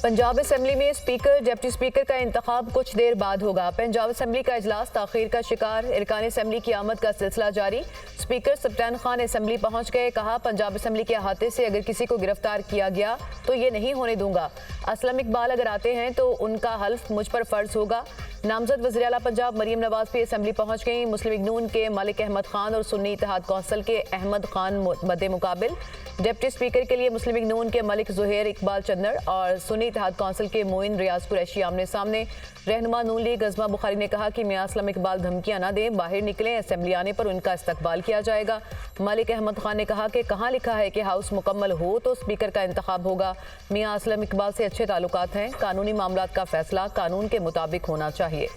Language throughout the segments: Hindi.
पंजाब असेंबली में स्पीकर डिप्टी स्पीकर का इंतखाब कुछ देर बाद होगा। पंजाब असेंबली का इजलास ताखीर का शिकार, इरकान असेंबली की आमद का सिलसिला जारी। स्पीकर सप्तान खान असेंबली पहुंच गए, कहा पंजाब असेंबली के अहाते से अगर किसी को गिरफ्तार किया गया तो ये नहीं होने दूंगा। असलम इकबाल अगर आते हैं तो उनका हल्फ मुझ पर फर्ज होगा। नामजद वज़ीर आला पंजाब मरियम नवाज भी असेंबली पहुंच गई। मुस्लिम लीग नून के मलिक अहमद खान और सुन्नी इत्तेहाद कौंसिल के अहमद खान मद्दे मुकाबिल। डिप्टी स्पीकर के लिए मुस्लिम लीग नून के मलिक ज़ुहैर इकबाल चन्नर और सुन्नी इत्तेहाद कौंसिल के मोइन रियाज कुरैशी आमने सामने। रहनुमा नून लीग अज़मा बुखारी ने कहा कि मियां असलम इकबाल धमकियां न दें, बाहर निकलें, असेंबली आने पर उनका इस्तकबाल किया जाएगा। मलिक अहमद खान ने कहा कि कहाँ लिखा है कि हाउस मुकम्मल हो तो स्पीकर का इंतखाब होगा। मियां असलम इकबाल से अच्छे ताल्लुकात हैं, कानूनी मामलात का फैसला कानून के मुताबिक होना चाहिए।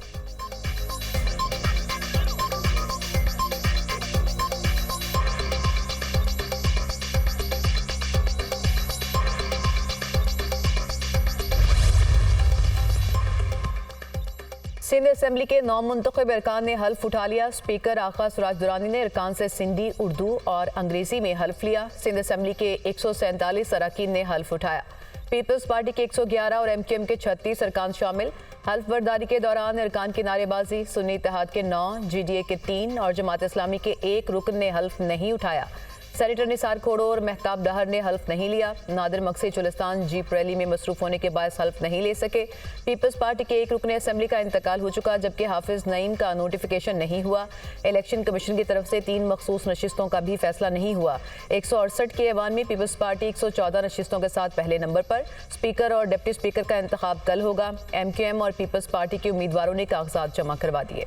सिंध असेंबली के नौमुंतखब अरकान ने हल्फ उठा लिया। स्पीकर आका सुराज दुरानी ने अरकान से सिंधी, उर्दू और अंग्रेजी में हल्फ लिया। सिंध असेंबली के 147 अरकान ने हल्फ उठाया। पीपल्स पार्टी के 111 और MQM के 36 अरकान शामिल। हल्फ बर्दारी के दौरान अरकान की नारेबाजी। सुन्नी इत्तेहाद के 9, GDA के 3 और जमात इस्लामी के 1 रुकन ने हल्फ नहीं उठाया। सेनेटर निसार खोड़ो और महताब डहर ने हल्फ नहीं लिया। नादिर मकसी चुलिस्तान जीप रैली में मसरूफ होने के बायस हल्फ नहीं ले सके। पीपल्स पार्टी के 1 रुकन असेंबली का इंतकाल हो चुका, जबकि हाफिज नईम का नोटिफिकेशन नहीं हुआ। इलेक्शन कमीशन की तरफ से 3 मखसूस नशिस्तों का भी फैसला नहीं हुआ। 168 के ऐवान में पीपल्स पार्टी 114 नशिस्तों के साथ पहले नंबर पर। स्पीकर और डिप्टी स्पीकर का इंतखाब कल होगा। MQM और पीपल्स पार्टी के उम्मीदवारों ने कागजात जमा करवा दिए।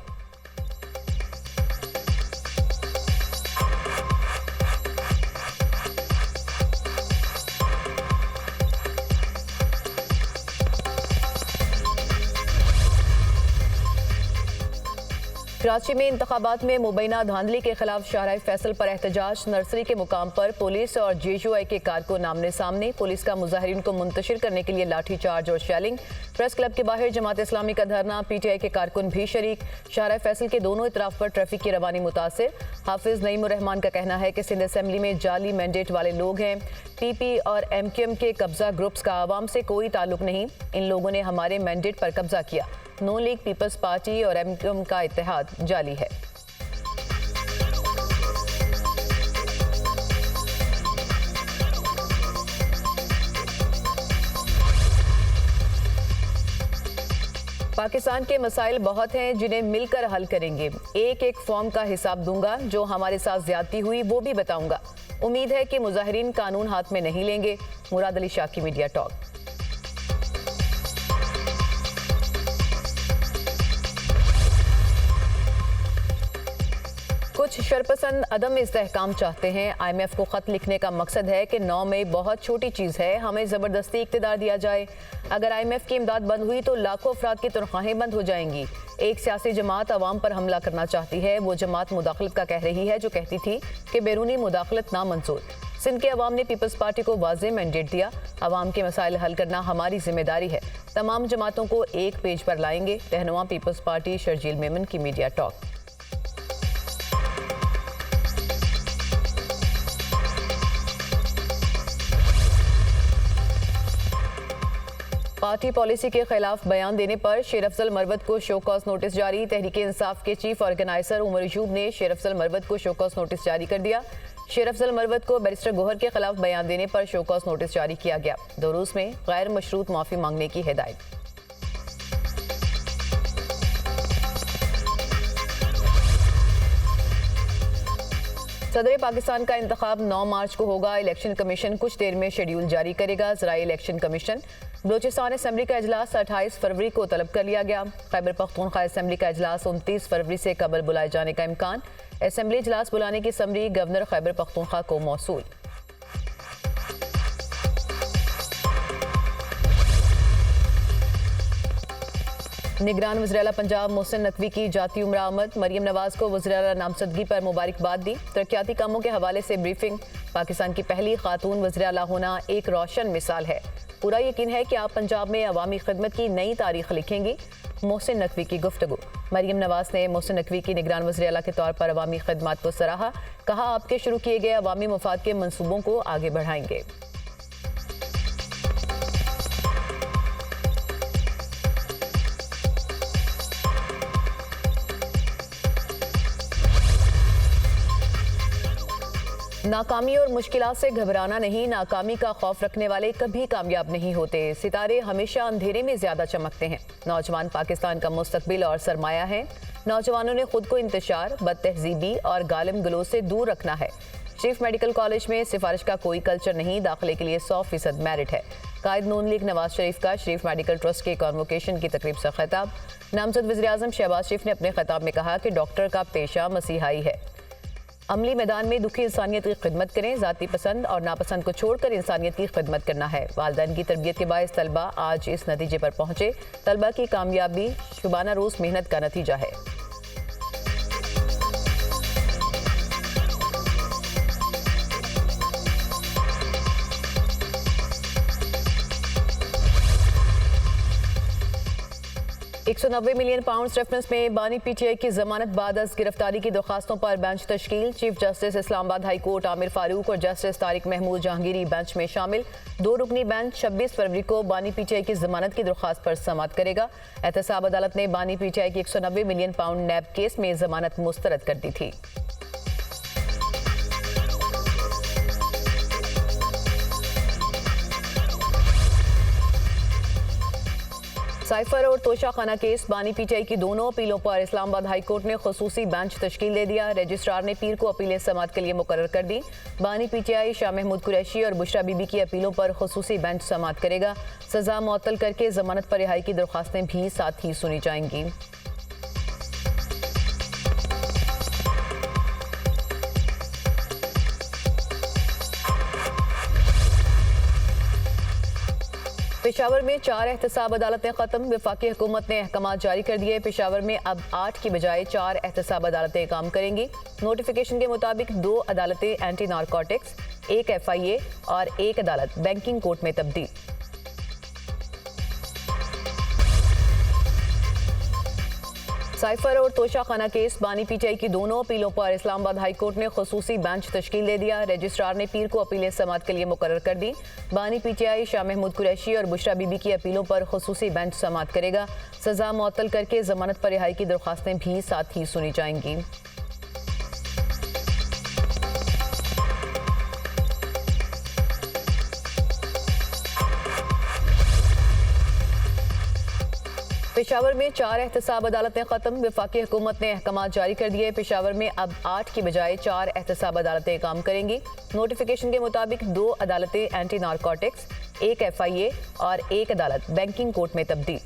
कराची में इंतखाबात में मुबैना धांधली के खिलाफ शाहराह फैसल पर एहतजाज। नर्सरी के मुकाम पर पुलिस और JUI के कारकुन आमने सामने। पुलिस का मुजाहिरीन को मुंतशिर करने के लिए लाठी चार्ज और शेलिंग। प्रेस क्लब के बाहर जमात इस्लामी का धरना, PTI के कारकुन भी शरीक। शाहराह फैसल के दोनों इतराफ पर ट्रैफिक की रवानी मुतासिर। हाफिज नईम रहमान का कहना है कि सिंध असेंबली में जाली मैंडेट वाले लोग हैं। PP और MQM के कब्जा ग्रुप्स का आवाम से कोई ताल्लुक नहीं। इन लोगों ने हमारे मैंडेट पर कब्जा किया। नून लीग, पीपल्स पार्टी और MQM का इत्तेहाद जाली है। पाकिस्तान के मसाइल बहुत हैं जिन्हें मिलकर हल करेंगे। एक एक फॉर्म का हिसाब दूंगा, जो हमारे साथ ज्यादती हुई वो भी बताऊंगा। उम्मीद है कि मुजाहिरीन कानून हाथ में नहीं लेंगे। मुराद अली शाह की मीडिया टॉक। कुछ शरपसंद अदम इस्तेहकाम चाहते हैं। IMF को खत लिखने का मकसद है कि 9 मई बहुत छोटी चीज़ है, हमें ज़बरदस्ती इक़्तिदार दिया जाए। अगर IMF की इमदाद बंद हुई तो लाखों अफराद की तनख्वाहें बंद हो जाएंगी। एक सियासी जमात अवाम पर हमला करना चाहती है। वो जमात मुदाखलत का कह रही है जो कहती थी कि बैरूनी मुदाखलत नामंजूर। सिंध के अवाम ने पीपल्स पार्टी को वाज़ेह मैंडेट दिया। अवाम के मसाइल हल करना हमारी जिम्मेदारी है। तमाम जमातों को एक पेज पर लाएंगे। रहनुमा पीपल्स पार्टी शर्जील मेमन की मीडिया टॉक। पार्टी पॉलिसी के खिलाफ बयान देने पर शेर अफजल मरवत को शो कॉज नोटिस जारी। तहरीक इंसाफ के चीफ ऑर्गेनाइजर उमर यूब ने शेर अफजल मरवत को शो कॉज नोटिस जारी कर दिया। शेर अफजल मरवत को बैरिस्टर गोहर के खिलाफ बयान देने पर शो कॉज नोटिस जारी किया गया। 2 रोज में गैर मशरूत माफी मांगने की हिदायत। सदर पाकिस्तान का इंतखाब 9 मार्च को होगा। इलेक्शन कमीशन कुछ देर में शेड्यूल जारी करेगा। ज़राई इलेक्शन कमीशन बलोचिस्तान असेंबली का इजलास 28 फरवरी को तलब कर लिया गया। खैबर पख्तूनख्वा असेंबली का इजलास 29 फरवरी से कबल बुलाए जाने का इम्कान। असेंबली इजलास बुलाने की समरी गवर्नर खैबर पख्तूनख्वा को मौसूल। निगरान वज़ीर आला पंजाब मोहसिन नकवी की जाती उम्र आमद। मरियम नवाज को वज़ीर आला नामजदगी पर मुबारकबाद दी। तरक्याती कामों के हवाले से ब्रीफिंग। पाकिस्तान की पहली खातून वज़ीर आला होना एक रोशन मिसाल है। पूरा यकीन है कि आप पंजाब में अवामी खिदमत की नई तारीख लिखेंगी। मोहसिन नकवी की गुफ्तगू। मरियम नवाज ने मोहसिन नकवी की निगरान वज़ीर आला के तौर पर अवामी खिदमत को सराहा। कहा आपके शुरू किए गए अवामी मफाद के मंसूबों को आगे बढ़ाएंगे। नाकामी और मुश्किलात से घबराना नहीं, नाकामी का खौफ रखने वाले कभी कामयाब नहीं होते। सितारे हमेशा अंधेरे में ज्यादा चमकते हैं। नौजवान पाकिस्तान का मुस्तकबिल और सरमाया है। नौजवानों ने खुद को इंतशार, बदतहजीबी और गालिम गलोच से दूर रखना है। चीफ मेडिकल कॉलेज में सिफारिश का कोई कल्चर नहीं, दाखिले के लिए 100% मेरिट है। कायद नून लीग नवाज शरीफ का शरीफ मेडिकल ट्रस्ट के कॉन्वोकेशन की तकरीब से खिताब। नामजद वज़ीर-ए-आज़म शहबाज शरीफ ने अपने खिताब में कहा कि डॉक्टर का पेशा मसीहाई है। अमली मैदान में दुखी इंसानियत की खिदमत करें। ज़ाती पसंद और नापसंद को छोड़कर इंसानियत की खिदमत करना है। वालिदैन की तरबियत के बायस तलबा आज इस नतीजे पर पहुंचे। तलबा की कामयाबी शुबाना रोज़ मेहनत का नतीजा है। £190 मिलियन रेफरेंस में बानी पीटीआई की जमानत बाद अज गिरफ्तारी की दरखास्तों पर बेंच तश्कील। Chief justice Islamabad high court Aamir Farooq और जस्टिस तारिक महमूद जहांगीरी बेंच में शामिल। 2 रुकनी बेंच 26 फरवरी को बानी पीटीआई की जमानत की दरखास्त पर समाअत करेगा। एहतसाब अदालत ने बानी पीटीआई की £190 मिलियन नैब केस में जमानत मुस्तरद कर दी थी। साइफर और तोशा खाना केस, बानी पीटीआई की दोनों अपीलों पर इस्लामाबाद हाई कोर्ट ने खुसूसी बेंच तश्कील दे दिया। रजिस्ट्रार ने पीर को अपीलें समाअत के लिए मुकर्रर कर दी। बानी पीटीआई शाह महमूद कुरैशी और बुशरा बीबी की अपीलों पर खुसूसी बेंच समाअत करेगा। सजा मुअत्तल करके जमानत पर रिहाई की दरख्वास्तें भी साथ ही सुनी जाएंगी। पेशावर में 4 एहतसाब अदालतें खत्म। वफाकी हुकूमत ने अहकाम जारी कर दिए। पेशावर में अब 8 की बजाय 4 एहतसाब अदालतें काम करेंगी। नोटिफिकेशन के मुताबिक 2 अदालतें एंटी नारकोटिक्स, 1 FIA और 1 अदालत बैंकिंग कोर्ट में तब्दील। साइफर और तोशा खाना केस, बानी पीटीआई की दोनों अपीलों पर इस्लामाबाद हाई कोर्ट ने खुसूसी बेंच तश्कील दे दिया। रजिस्ट्रार ने पीर को अपीलें समाअत के लिए मुकर्रर कर दी। बानी पीटीआई शाह महमूद कुरैशी और बुशरा बीबी की अपीलों पर खुसूसी बेंच समाअत करेगा। सजा मुअत्तल करके जमानत पर रिहाई की दरख्वास्तें भी साथ ही सुनी जाएंगी। पेशावर में 4 एहतसाब अदालतें खत्म। वफाकी हुकूमत ने अहकाम जारी कर दिए। पेशावर में अब 8 की बजाय 4 एहतसाब अदालतें काम करेंगी। नोटिफिकेशन के मुताबिक 2 अदालतें एंटी नारकोटिक्स, 1 FIA और 1 अदालत बैंकिंग कोर्ट में तब्दील।